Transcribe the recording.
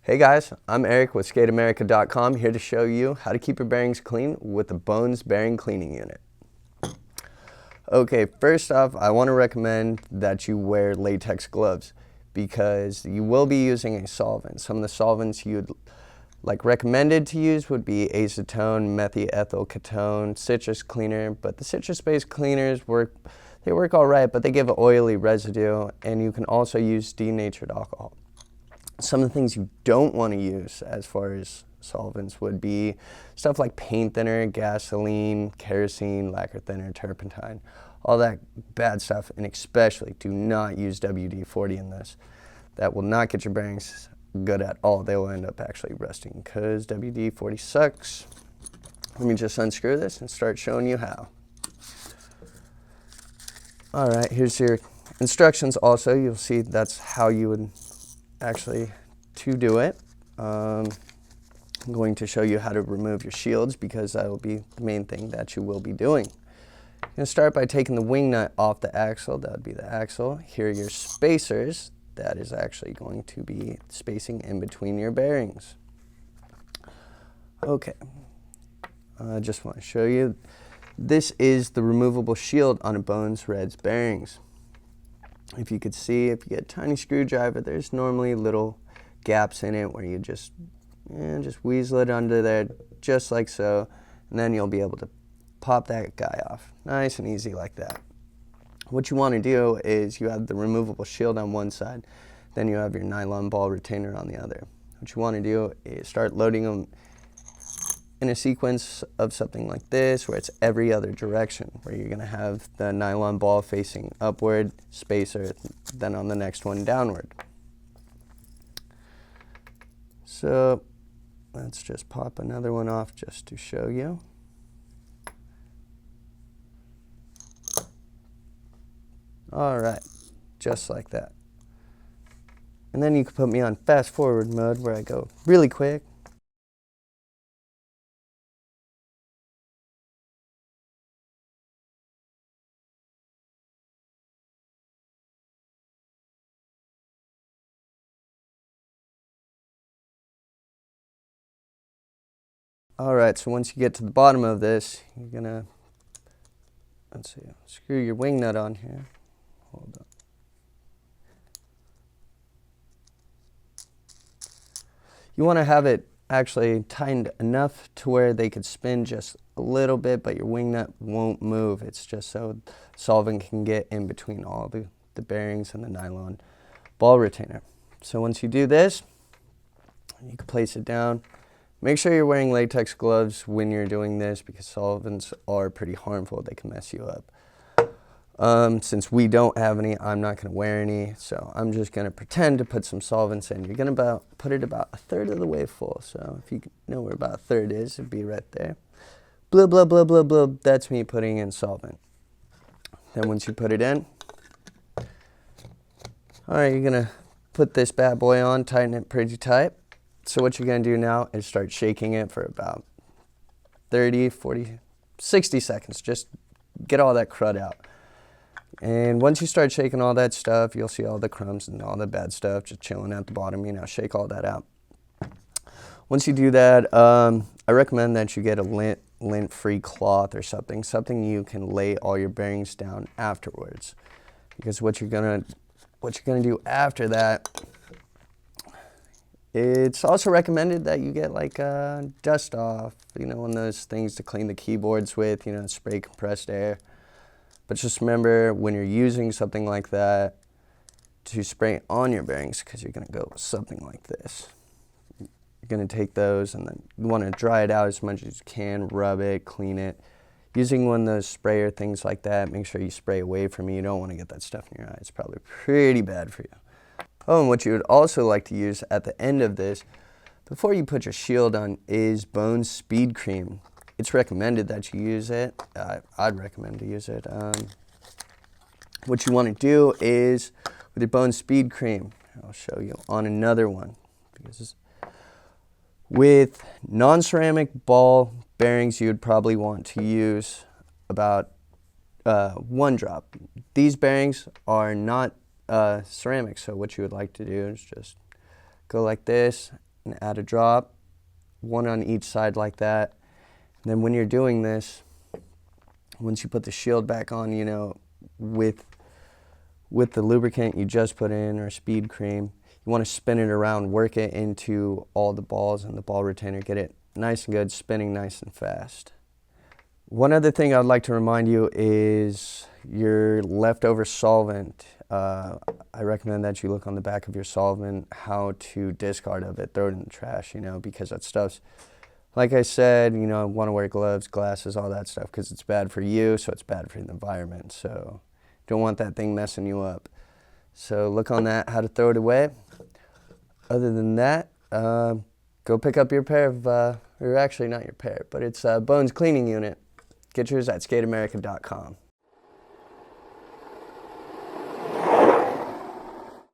Hey guys, I'm Eric with SkateAmericaDotCom, here to show you how to keep your bearings clean with the Bones Bearing Cleaning Unit. Okay, first off, I want to recommend that you wear latex gloves because you will be using a solvent. Some of the solvents you'd recommended to use would be acetone, methylketone, citrus cleaner, but the citrus-based cleaners work all right, but they give an oily residue, and you can also use denatured alcohol. Some of the things you don't want to use as far as solvents would be stuff like paint thinner, gasoline, kerosene, lacquer thinner, turpentine, all that bad stuff, and especially do not use WD-40 in this. That will not get your bearings good at all. They will end up actually rusting because WD-40 sucks. Let me just unscrew this and start showing you how. All right, here's your instructions also. You'll see that's how you would actually to do it. I'm going to show you how to remove your shields because that will be the main thing that you will be doing. You're going to start by taking the wing nut off the axle. That would be the axle. Here are your spacers. That is actually going to be spacing in between your bearings. Okay, I just want to show you. This is the removable shield on a Bones Reds bearings. If you could see, if you get a tiny screwdriver, there's normally little gaps in it where you just weasel it under there, just like so, and then you'll be able to pop that guy off. Nice and easy like that. What you want to do is you have the removable shield on one side, then you have your nylon ball retainer on the other. What you want to do is start loading them in a sequence of something like this, where it's every other direction, where you're going to have the nylon ball facing upward, spacer, then on the next one downward. So let's just pop another one off just to show you. All right, just like that. And then you can put me on fast forward mode where I go really quick. Alright, so once you get to the bottom of this, you're gonna, let's see, screw your wing nut on here. Hold on. You want to have it actually tightened enough to where they could spin just a little bit, but your wing nut won't move. It's just so solvent can get in between all the bearings and the nylon ball retainer. So once you do this, you can place it down. Make sure you're wearing latex gloves when you're doing this because solvents are pretty harmful. They can mess you up. Since we don't have any, I'm not going to wear any, so I'm just going to pretend to put some solvents in. You're going to put it about a third of the way full. So if you know where about a third is, it'd be right there. Blah, blah, blah, blah, blah. That's me putting in solvent. Then once you put it in, all right, you're going to put this bad boy on, tighten it pretty tight. So what you're going to do now is start shaking it for about 30, 40, 60 seconds. Just get all that crud out. And once you start shaking all that stuff, you'll see all the crumbs and all the bad stuff just chilling at the bottom. You know, shake all that out. Once you do that, I recommend that you get a lint-free cloth or something you can lay all your bearings down afterwards. Because what you're gonna do after that, it's also recommended that you get like dust off, you know, one of those things to clean the keyboards with, you know, spray compressed air. But just remember when you're using something like that to spray on your bearings, because you're going to go with something like this. You're going to take those and then you want to dry it out as much as you can, rub it, clean it. Using one of those sprayer things like that, make sure you spray away from you. You don't want to get that stuff in your eye. It's probably pretty bad for you. Oh, and what you would also like to use at the end of this, before you put your shield on, is Bones Speed Cream. It's recommended that you use it. I'd recommend to use it. What you want to do is, with your Bones Speed Cream, I'll show you on another one. Because with non-ceramic ball bearings, you would probably want to use about 1 drop. These bearings are not ceramic, so what you would like to do is just go like this, and add a drop, one on each side like that. And then when you're doing this, once you put the shield back on, you know, with the lubricant you just put in or speed cream, you want to spin it around, work it into all the balls and the ball retainer, get it nice and good, spinning nice and fast. One other thing I'd like to remind you is your leftover solvent. I recommend that you look on the back of your solvent how to discard of it, throw it in the trash, you know, because that stuff's, like I said, you know, want to wear gloves, glasses, all that stuff, because it's bad for you, so it's bad for the environment. So don't want that thing messing you up. So look on that, how to throw it away. Other than that, go pick up your pair of, or actually not your pair, but it's Bones Cleaning Unit. Get yours at SkateAmericaDotCom.